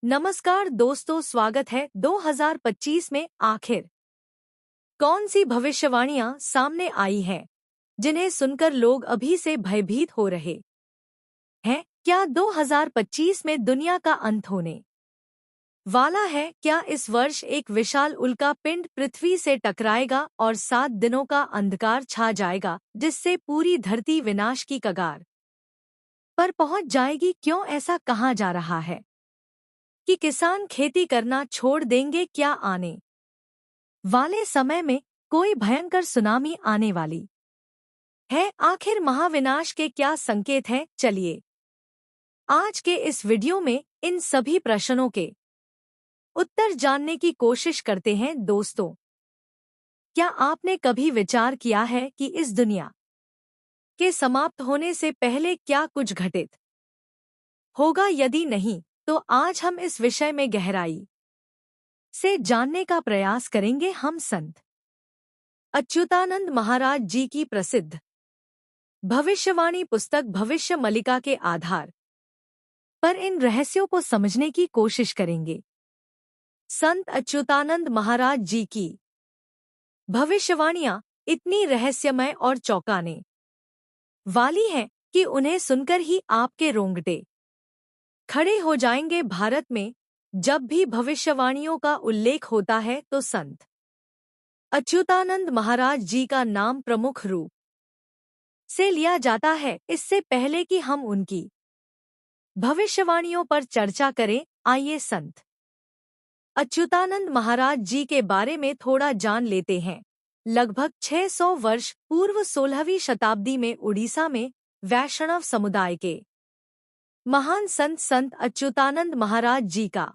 नमस्कार दोस्तों, स्वागत है 2025 में। आखिर कौन सी भविष्यवाणियां सामने आई हैं जिन्हें सुनकर लोग अभी से भयभीत हो रहे हैं? क्या 2025 में दुनिया का अंत होने वाला है? क्या इस वर्ष एक विशाल उल्का पिंड पृथ्वी से टकराएगा और 7 दिनों का अंधकार छा जाएगा, जिससे पूरी धरती विनाश की कगार पर पहुंच जाएगी? क्यों ऐसा कहा जा रहा है कि किसान खेती करना छोड़ देंगे? क्या आने वाले समय में कोई भयंकर सुनामी आने वाली है? आखिर महाविनाश के क्या संकेत हैं? चलिए आज के इस वीडियो में इन सभी प्रश्नों के उत्तर जानने की कोशिश करते हैं। दोस्तों, क्या आपने कभी विचार किया है कि इस दुनिया के समाप्त होने से पहले क्या कुछ घटित होगा? यदि नहीं, तो आज हम इस विषय में गहराई से जानने का प्रयास करेंगे। हम संत अच्युतानंद महाराज जी की प्रसिद्ध भविष्यवाणी पुस्तक भविष्य मलिका के आधार पर इन रहस्यों को समझने की कोशिश करेंगे। संत अच्युतानंद महाराज जी की भविष्यवाणियां इतनी रहस्यमय और चौंकाने वाली हैं कि उन्हें सुनकर ही आपके रोंगटे खड़े हो जाएंगे। भारत में जब भी भविष्यवाणियों का उल्लेख होता है तो संत अच्युतानंद महाराज जी का नाम प्रमुख रूप से लिया जाता है। इससे पहले कि हम उनकी भविष्यवाणियों पर चर्चा करें, आइए संत अच्युतानंद महाराज जी के बारे में थोड़ा जान लेते हैं। लगभग 600 वर्ष पूर्व 16वीं शताब्दी में उड़ीसा में वैष्णव समुदाय के महान संत अच्युतानंद महाराज जी का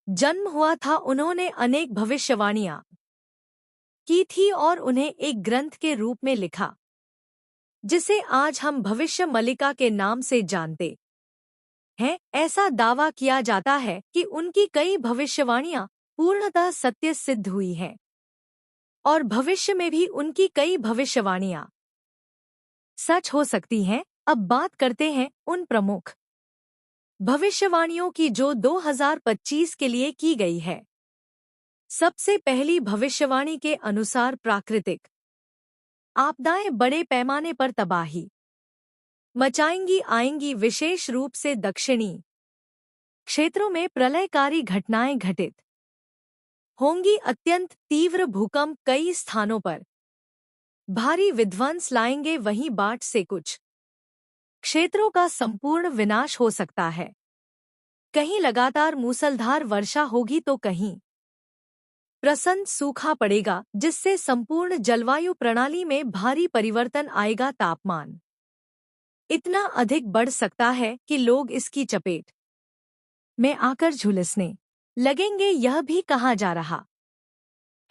जन्म हुआ था। उन्होंने अनेक भविष्यवाणियां की थी और उन्हें एक ग्रंथ के रूप में लिखा, जिसे आज हम भविष्य मलिका के नाम से जानते हैं। ऐसा दावा किया जाता है कि उनकी कई भविष्यवाणियां पूर्णतः सत्य सिद्ध हुई हैं और भविष्य में भी उनकी कई भविष्यवाणियां सच हो सकती हैं। अब बात करते हैं उन प्रमुख भविष्यवाणियों की जो 2025 के लिए की गई है। सबसे पहली भविष्यवाणी के अनुसार प्राकृतिक आपदाएं बड़े पैमाने पर तबाही मचाएंगी आएंगी। विशेष रूप से दक्षिणी क्षेत्रों में प्रलयकारी घटनाएं घटित होंगी। अत्यंत तीव्र भूकंप कई स्थानों पर भारी विध्वंस लाएंगे। वहीं बाढ़ से कुछ क्षेत्रों का संपूर्ण विनाश हो सकता है। कहीं लगातार मूसलधार वर्षा होगी तो कहीं प्रचंड सूखा पड़ेगा, जिससे संपूर्ण जलवायु प्रणाली में भारी परिवर्तन आएगा। तापमान इतना अधिक बढ़ सकता है कि लोग इसकी चपेट में आकर झुलसने लगेंगे। यह भी कहा जा रहा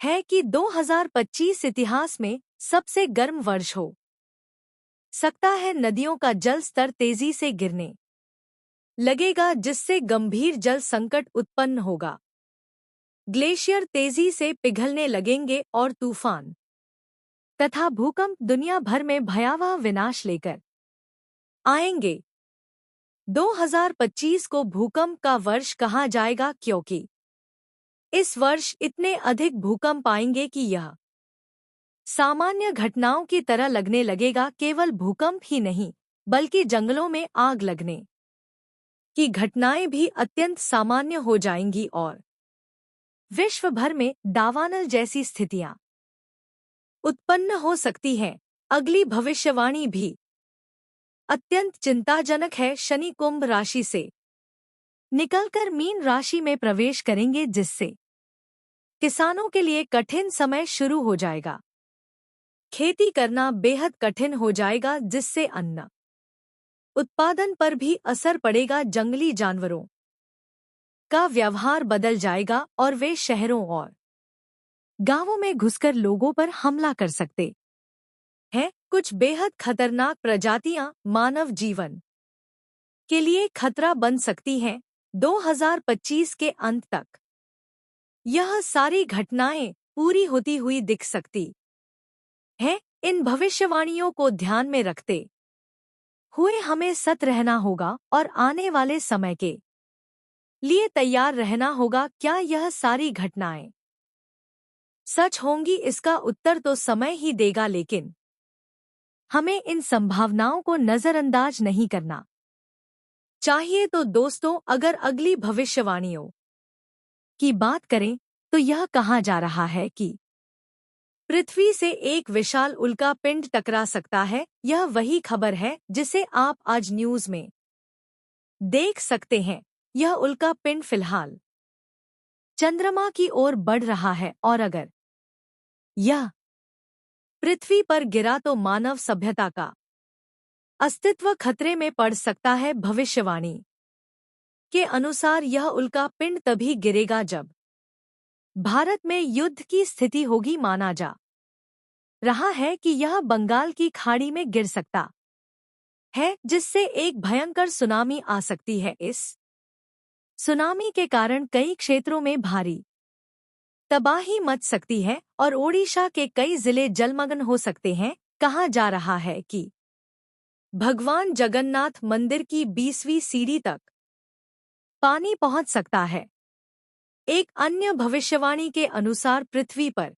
है कि 2025 इतिहास में सबसे गर्म वर्ष हो सकता है। नदियों का जल स्तर तेजी से गिरने लगेगा, जिससे गंभीर जल संकट उत्पन्न होगा। ग्लेशियर तेजी से पिघलने लगेंगे और तूफान तथा भूकंप दुनिया भर में भयावह विनाश लेकर आएंगे। 2025 को भूकंप का वर्ष कहा जाएगा, क्योंकि इस वर्ष इतने अधिक भूकंप आएंगे कि यह सामान्य घटनाओं की तरह लगने लगेगा। केवल भूकंप ही नहीं, बल्कि जंगलों में आग लगने की घटनाएं भी अत्यंत सामान्य हो जाएंगी और विश्व भर में दावानल जैसी स्थितियां उत्पन्न हो सकती हैं। अगली भविष्यवाणी भी अत्यंत चिंताजनक है। शनि कुंभ राशि से निकलकर मीन राशि में प्रवेश करेंगे, जिससे किसानों के लिए कठिन समय शुरू हो जाएगा। खेती करना बेहद कठिन हो जाएगा, जिससे अन्न उत्पादन पर भी असर पड़ेगा। जंगली जानवरों का व्यवहार बदल जाएगा और वे शहरों और गांवों में घुसकर लोगों पर हमला कर सकते हैं। कुछ बेहद खतरनाक प्रजातियां मानव जीवन के लिए खतरा बन सकती हैं। 2025 के अंत तक यह सारी घटनाएं पूरी होती हुई दिख सकती हैं। इन भविष्यवाणियों को ध्यान में रखते हुए हमें सतर्क रहना होगा और आने वाले समय के लिए तैयार रहना होगा। क्या यह सारी घटनाएं सच होंगी? इसका उत्तर तो समय ही देगा, लेकिन हमें इन संभावनाओं को नजरअंदाज नहीं करना चाहिए। तो दोस्तों, अगर अगली भविष्यवाणियों की बात करें तो यह कहा जा रहा है कि पृथ्वी से एक विशाल उल्का पिंड टकरा सकता है। यह वही खबर है जिसे आप आज न्यूज में देख सकते हैं। यह उल्का पिंड फिलहाल चंद्रमा की ओर बढ़ रहा है और अगर यह पृथ्वी पर गिरा तो मानव सभ्यता का अस्तित्व खतरे में पड़ सकता है। भविष्यवाणी के अनुसार यह उल्का पिंड तभी गिरेगा जब भारत में युद्ध की स्थिति होगी। माना जा रहा है कि यह बंगाल की खाड़ी में गिर सकता है, जिससे एक भयंकर सुनामी आ सकती है। इस सुनामी के कारण कई क्षेत्रों में भारी तबाही मच सकती है और ओडिशा के कई जिले जलमग्न हो सकते हैं। कहा जा रहा है कि भगवान जगन्नाथ मंदिर की 20वीं सीढ़ी तक पानी पहुंच सकता है। एक अन्य भविष्यवाणी के अनुसार पृथ्वी पर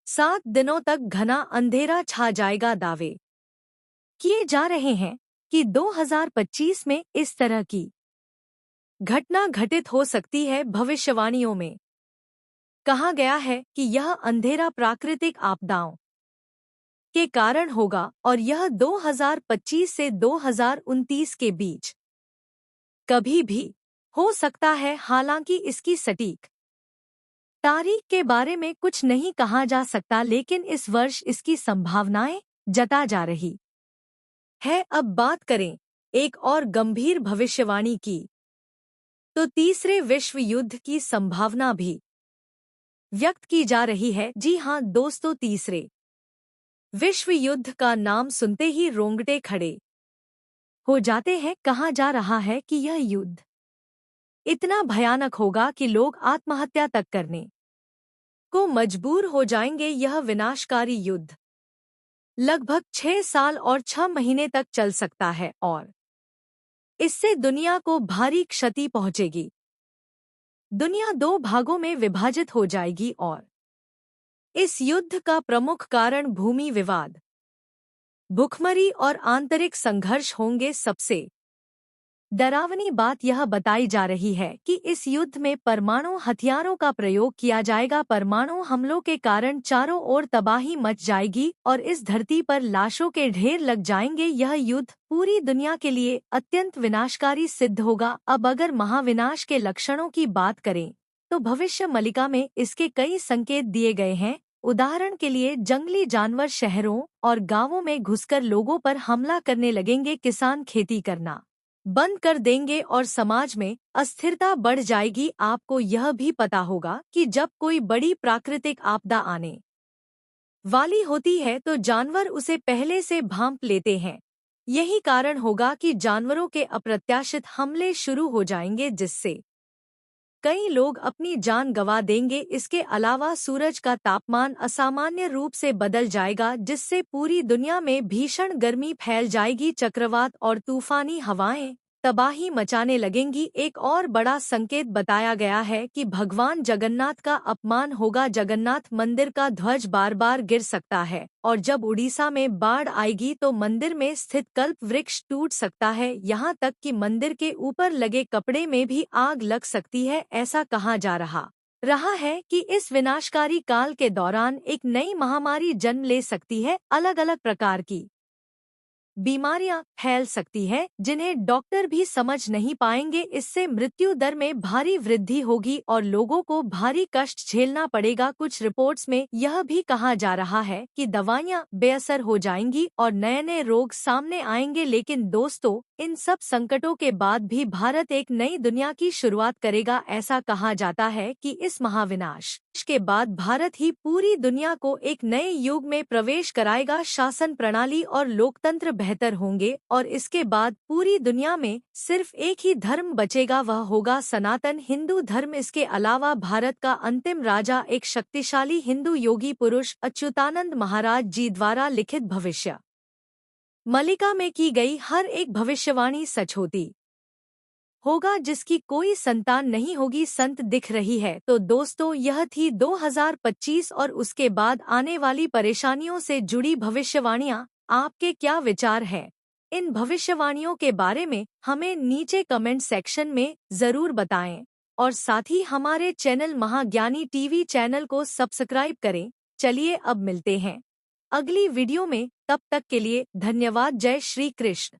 7 दिनों तक घना अंधेरा छा जाएगा। दावे किए जा रहे हैं कि 2025 में इस तरह की घटना घटित हो सकती है। भविष्यवाणियों में कहा गया है कि यह अंधेरा प्राकृतिक आपदाओं के कारण होगा और यह 2025 से 2029 के बीच कभी भी हो सकता है। हालांकि इसकी सटीक तारीख के बारे में कुछ नहीं कहा जा सकता, लेकिन इस वर्ष इसकी संभावनाएं जता जा रही है। अब बात करें एक और गंभीर भविष्यवाणी की, तो तीसरे विश्व युद्ध की संभावना भी व्यक्त की जा रही है। जी हां दोस्तों, तीसरे विश्व युद्ध का नाम सुनते ही रोंगटे खड़े हो जाते हैं। कहा जा रहा है कि यह युद्ध इतना भयानक होगा कि लोग आत्महत्या तक करने को मजबूर हो जाएंगे। यह विनाशकारी युद्ध लगभग 6 साल और 6 महीने तक चल सकता है और इससे दुनिया को भारी क्षति पहुंचेगी। दुनिया 2 भागों में विभाजित हो जाएगी और इस युद्ध का प्रमुख कारण भूमि विवाद, भूखमरी और आंतरिक संघर्ष होंगे। सबसे डरावनी बात यह बताई जा रही है कि इस युद्ध में परमाणु हथियारों का प्रयोग किया जाएगा। परमाणु हमलों के कारण चारों ओर तबाही मच जाएगी और इस धरती पर लाशों के ढेर लग जाएंगे। यह युद्ध पूरी दुनिया के लिए अत्यंत विनाशकारी सिद्ध होगा। अब अगर महाविनाश के लक्षणों की बात करें तो भविष्य मलिका में इसके कई संकेत दिए गए हैं। उदाहरण के लिए जंगली जानवर शहरों और गांवों में घुसकर लोगों पर हमला करने लगेंगे, किसान खेती करना बंद कर देंगे और समाज में अस्थिरता बढ़ जाएगी। आपको यह भी पता होगा कि जब कोई बड़ी प्राकृतिक आपदा आने वाली होती है तो जानवर उसे पहले से भांप लेते हैं। यही कारण होगा कि जानवरों के अप्रत्याशित हमले शुरू हो जाएंगे, जिससे कई लोग अपनी जान गंवा देंगे। इसके अलावा सूरज का तापमान असामान्य रूप से बदल जाएगा, जिससे पूरी दुनिया में भीषण गर्मी फैल जाएगी। चक्रवात और तूफानी हवाएं तबाही मचाने लगेंगी। एक और बड़ा संकेत बताया गया है कि भगवान जगन्नाथ का अपमान होगा। जगन्नाथ मंदिर का ध्वज बार बार गिर सकता है और जब उड़ीसा में बाढ़ आएगी तो मंदिर में स्थित कल्प वृक्ष टूट सकता है। यहाँ तक कि मंदिर के ऊपर लगे कपड़े में भी आग लग सकती है। ऐसा कहा जा रहा है कि इस विनाशकारी काल के दौरान एक नई महामारी जन्म ले सकती है। अलग अलग प्रकार की बीमारियां फैल सकती है जिन्हें डॉक्टर भी समझ नहीं पाएंगे। इससे मृत्यु दर में भारी वृद्धि होगी और लोगों को भारी कष्ट झेलना पड़ेगा। कुछ रिपोर्ट्स में यह भी कहा जा रहा है कि दवाइयां बेअसर हो जाएंगी और नए नए रोग सामने आएंगे। लेकिन दोस्तों, इन सब संकटों के बाद भी भारत एक नई दुनिया की शुरुआत करेगा। ऐसा कहा जाता है कि इस महाविनाश के बाद भारत ही पूरी दुनिया को एक नए युग में प्रवेश कराएगा। शासन प्रणाली और लोकतंत्र बेहतर होंगे और इसके बाद पूरी दुनिया में सिर्फ एक ही धर्म बचेगा, वह होगा सनातन हिंदू धर्म। इसके अलावा भारत का अंतिम राजा एक शक्तिशाली हिंदू योगी पुरुष अच्युतानंद महाराज जी द्वारा लिखित भविष्य मलिका में की गई हर एक भविष्यवाणी सच होती होगा जिसकी कोई संतान नहीं होगी संत दिख रही है। तो दोस्तों, यह थी 2025 और उसके बाद आने वाली परेशानियों से जुड़ी भविष्यवाणियां। आपके क्या विचार हैं इन भविष्यवाणियों के बारे में? हमें नीचे कमेंट सेक्शन में जरूर बताएं और साथ ही हमारे चैनल महाज्ञानी टीवी चैनल को सब्सक्राइब करें। चलिए अब मिलते हैं अगली वीडियो में, तब तक के लिए धन्यवाद। जय श्री कृष्ण।